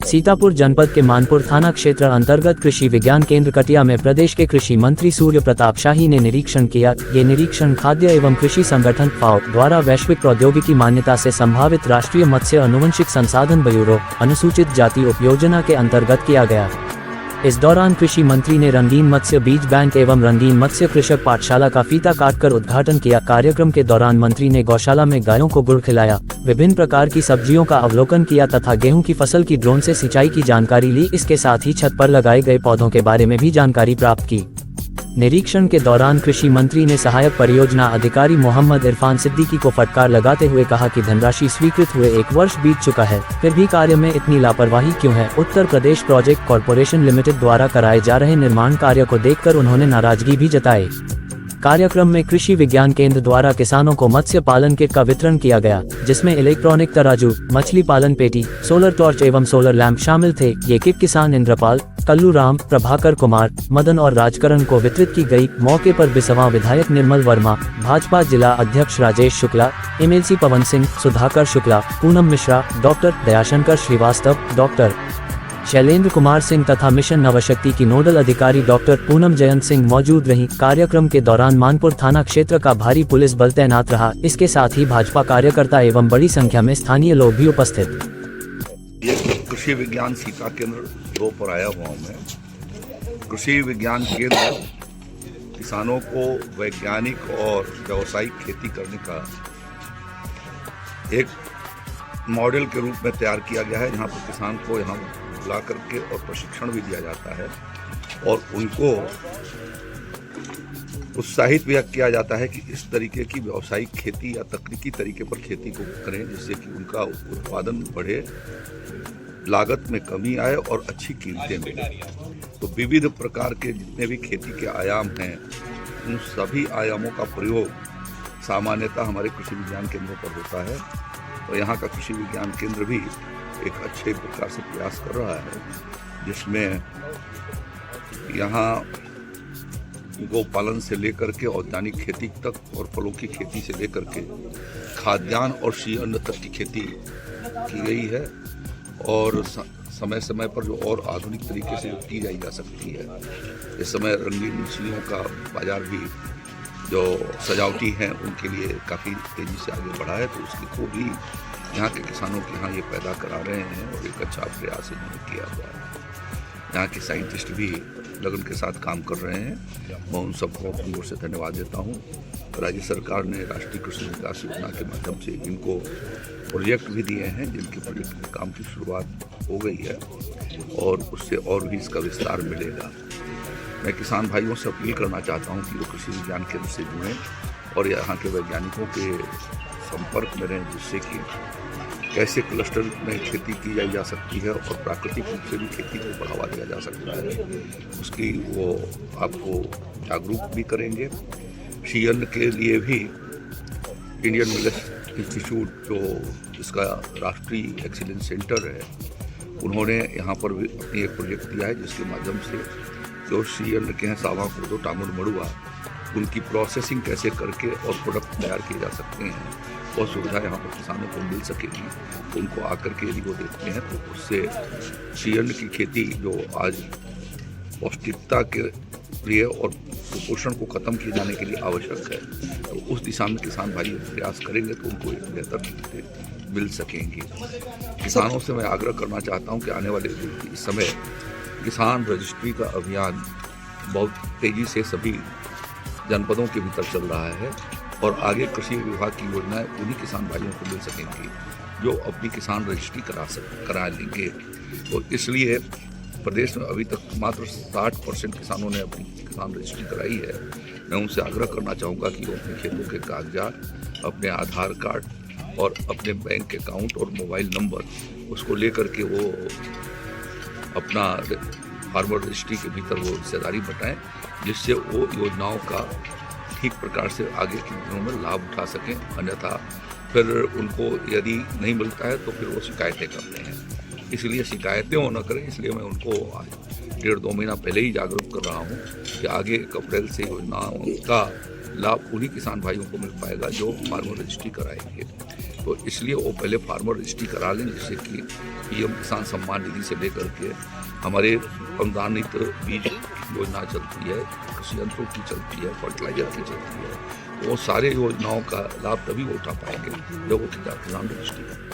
सीतापुर जनपद के मानपुर थाना क्षेत्र अंतर्गत कृषि विज्ञान केंद्र कटिया में प्रदेश के कृषि मंत्री सूर्य प्रताप शाही ने निरीक्षण किया। ये निरीक्षण खाद्य एवं कृषि संगठन फाओ द्वारा वैश्विक प्रौद्योगिकी मान्यता से संभावित राष्ट्रीय मत्स्य अनुवंशिक संसाधन ब्यूरो अनुसूचित जाति उपयोजना के अंतर्गत किया गया। इस दौरान कृषि मंत्री ने रंगीन मत्स्य बीज बैंक एवं रंगीन मत्स्य कृषक पाठशाला का फीता काटकर उद्घाटन किया। कार्यक्रम के दौरान मंत्री ने गौशाला में गायों को गुड़ खिलाया, विभिन्न प्रकार की सब्जियों का अवलोकन किया तथा गेहूं की फसल की ड्रोन से सिंचाई की जानकारी ली। इसके साथ ही छत पर लगाए गए पौधों के बारे में भी जानकारी प्राप्त की। निरीक्षण के दौरान कृषि मंत्री ने सहायक परियोजना अधिकारी मोहम्मद इरफान सिद्दीकी को फटकार लगाते हुए कहा कि धनराशि स्वीकृत हुए 1 वर्ष बीत चुका है, फिर भी कार्य में इतनी लापरवाही क्यों है। Uttar Pradesh project corporation limited द्वारा कराए जा रहे निर्माण कार्य को देखकर उन्होंने नाराजगी भी जताई। कार्यक्रम में कृषि विज्ञान केंद्र द्वारा किसानों को मत्स्य पालन किट का वितरण किया गया, जिसमें इलेक्ट्रॉनिक तराजू, मछली पालन पेटी, सोलर टॉर्च एवं सोलर लैंप शामिल थे। ये किट किसान इंद्रपाल, कल्लू राम, प्रभाकर कुमार, मदन और राजकरण को वितरित की गई। मौके पर बिसवा विधायक निर्मल वर्मा, भाजपा जिला अध्यक्ष Rajesh Shukla, MLC Pawan Singh, Sudhakar Shukla, Poonam Mishra, doctor Dayashankar Srivastava, doctor Shailendra Kumar Singh तथा मिशन नवशक्ति की नोडल अधिकारी डॉक्टर पूनम जयंत सिंह मौजूद रहीं। कार्यक्रम के दौरान मानपुर थाना क्षेत्र का भारी पुलिस बल तैनात रहा। इसके साथ ही भाजपा कार्यकर्ता एवं बड़ी संख्या में स्थानीय लोग भी उपस्थित। ये कृषि विज्ञान सीता केंद्र 2 पर आया हुआ हूँ मैं। कृषि विज्ञान केंद्र किसानों को वैज्ञानिक और व्यावसायिक खेती करने का एक मॉडल के रूप में तैयार किया गया है, जहाँ पर किसान को यहाँ बुला करके और प्रशिक्षण भी दिया जाता है और उनको उत्साहित भी किया जाता है कि इस तरीके की व्यावसायिक खेती या तकनीकी तरीके पर खेती को करें, जिससे कि उनका उत्पादन बढ़े, लागत में कमी आए और अच्छी कीमतें मिलें। तो विविध प्रकार के जितने भी खेती के आयाम हैं, उन सभी आयामों का प्रयोग सामान्यतः हमारे कृषि विज्ञान केंद्रों पर होता है और यहाँ का कृषि विज्ञान केंद्र भी एक अच्छे प्रकार से प्रयास कर रहा है, जिसमें यहाँ गौ पालन से लेकर के औद्यानिक खेती तक और फलों की खेती से लेकर के खाद्यान्न और शीअन्न तक की खेती की गई है और समय समय पर जो और आधुनिक तरीके से की जा सकती है। इस समय रंगीन मछलियों का बाजार भी जो सजावटी हैं उनके लिए काफ़ी तेज़ी से आगे बढ़ा है, तो उसकी को भी यहाँ के किसानों के यहाँ ये पैदा करा रहे हैं और एक अच्छा प्रयास इन्होंने किया हुआ है। यहाँ के साइंटिस्ट भी लगन के साथ काम कर रहे हैं। मैं उन सबको अपनी ओर से धन्यवाद देता हूँ। राज्य सरकार ने राष्ट्रीय कृषि विकास योजना के माध्यम से इनको प्रोजेक्ट भी दिए हैं, जिनके प्रोजेक्ट के काम की शुरुआत हो गई है और उससे और भी इसका विस्तार मिलेगा। मैं किसान भाइयों से अपील करना चाहता हूँ कि वो कृषि विज्ञान केंद्र से जुड़ें और यहाँ के वैज्ञानिकों के संपर्क में रहें, जिससे कि कैसे क्लस्टर में खेती की जा सकती है और प्राकृतिक रूप से भी खेती को बढ़ावा दिया जा सकता है, उसकी वो आपको जागरूक भी करेंगे। शीअन्न के लिए भी इंडियन मिलेट इंस्टीट्यूट, जो इसका राष्ट्रीय एक्सीलेंस सेंटर है, उन्होंने यहाँ पर भी अपनी एक प्रोजेक्ट दिया है, जिसके माध्यम से जो शीअन्न के हैं, सावा कोदो, टांगुर, मड़ुआ, उनकी प्रोसेसिंग कैसे करके और प्रोडक्ट तैयार किए जा सकते हैं, वो सुविधा यहाँ पर किसानों को मिल सकेगी। तो उनको आकर के यदि वो देखते हैं तो उससे शीअन्न की खेती जो आज पौष्टिकता के लिए और कुपोषण को ख़त्म किए जाने के लिए आवश्यक है, तो उस दिशा में किसान भाई प्रयास करेंगे तो उनको एक बेहतर कीमतें मिल सकेंगी। किसानों से मैं आग्रह करना चाहता हूँ कि आने वाले इस समय किसान रजिस्ट्री का अभियान बहुत तेज़ी से सभी जनपदों के भीतर चल रहा है और आगे कृषि विभाग की योजनाएं उन्हीं किसान भाइयों को मिल सकेंगी जो अपनी किसान रजिस्ट्री करा लेंगे। तो इसलिए प्रदेश में अभी तक मात्र 60% किसानों ने अपनी किसान रजिस्ट्री कराई है। मैं उनसे आग्रह करना चाहूँगा कि वो अपने खेतों के कागजात, अपने आधार कार्ड और अपने बैंक अकाउंट और मोबाइल नंबर, उसको लेकर के वो अपना फार्मर रजिस्ट्री के भीतर वो हिस्सेदारी बटाएं, जिससे वो योजनाओं का ठीक प्रकार से आगे के दिनों में लाभ उठा सकें। अन्यथा फिर उनको यदि नहीं मिलता है तो फिर वो शिकायतें करते हैं, इसलिए शिकायतें वो न करें। इसलिए मैं उनको 1.5-2 महीना पहले ही जागरूक कर रहा हूँ कि आगे 1 अप्रैल से योजनाओं का लाभ उन्हीं किसान भाइयों को मिल पाएगा जो फार्मर रजिस्ट्री कराएंगे। तो इसलिए वो पहले फार्मर रजिस्ट्री करा लें, जिससे कि पीएम किसान सम्मान निधि से लेकर के हमारे अनुदानित बीज योजना चलती है, कृषि यंत्रों की चलती है, फर्टिलाइजर की चलती है, वो सारे योजनाओं का लाभ तभी वो उठा पाएंगे जब वो किसान रजिस्ट्री करें।